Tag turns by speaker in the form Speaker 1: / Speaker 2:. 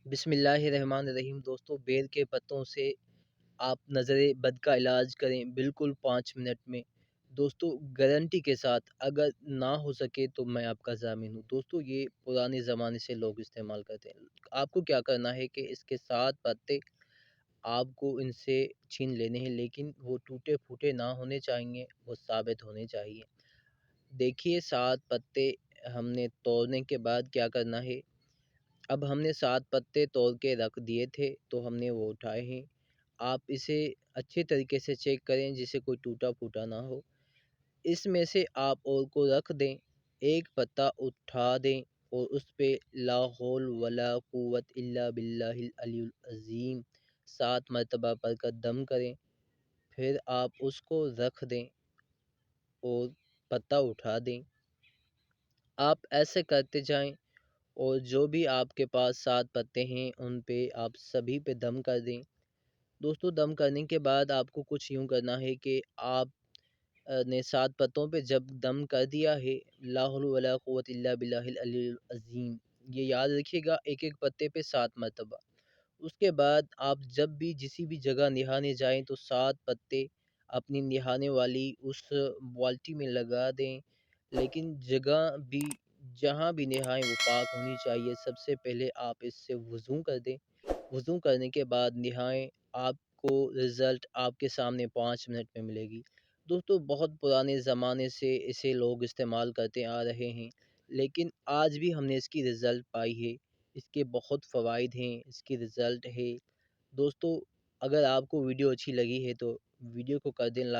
Speaker 1: بسم اللہ الرحمن الرحیم۔ دوستو، بیل کے پتوں سے آپ نظر بد کا علاج کریں بالکل 5 منٹ میں۔ دوستو گارنٹی کے ساتھ، اگر نہ ہو سکے تو میں آپ کا ضامن ہوں۔ دوستو یہ پرانے زمانے سے لوگ استعمال کرتے ہیں۔ آپ کو کیا کرنا ہے کہ اس کے 7 پتے آپ کو ان سے چھین لینے ہیں، لیکن وہ ٹوٹے پھوٹے نہ ہونے چاہیے، وہ ثابت ہونے چاہیے۔ دیکھیے 7 پتے ہم نے توڑنے کے بعد کیا کرنا ہے۔ اب ہم نے 7 پتے توڑ کے رکھ دیے تھے تو ہم نے وہ اٹھائے ہیں۔ آپ اسے اچھے طریقے سے چیک کریں جسے کوئی ٹوٹا پھوٹا نہ ہو۔ اس میں سے آپ اور کو رکھ دیں، ایک پتا اٹھا دیں اور اس پہ لا حول ولا قوت الا باللہ العلی العظیم 7 مرتبہ پڑھ کر دم کریں۔ پھر آپ اس کو رکھ دیں اور پتا اٹھا دیں۔ آپ ایسے کرتے جائیں اور جو بھی آپ کے پاس 7 پتے ہیں ان پہ آپ سبھی پہ دم کر دیں۔ دوستو دم کرنے کے بعد آپ کو کچھ یوں کرنا ہے کہ آپ نے 7 پتوں پہ جب دم کر دیا ہے، لا حول ولا قوت الا باللہ العلی العظیم، یہ یاد رکھیے گا، ایک ایک پتے پہ 7 مرتبہ۔ اس کے بعد آپ جب بھی کسی بھی جگہ نہانے جائیں تو 7 پتے اپنی نہانے والی اس بالٹی میں لگا دیں، لیکن جگہ بھی جہاں بھی نہائیں وہ پاک ہونی چاہیے۔ سب سے پہلے آپ اس سے وضو کر دیں، وضو کرنے کے بعد نہائیں۔ آپ کو رزلٹ آپ کے سامنے 5 منٹ میں ملے گی۔ دوستو بہت پرانے زمانے سے اسے لوگ استعمال کرتے آ رہے ہیں، لیکن آج بھی ہم نے اس کی رزلٹ پائی ہے۔ اس کے بہت فوائد ہیں، اس کی رزلٹ ہے۔ دوستو اگر آپ کو ویڈیو اچھی لگی ہے تو ویڈیو کو کر دیں لائک۔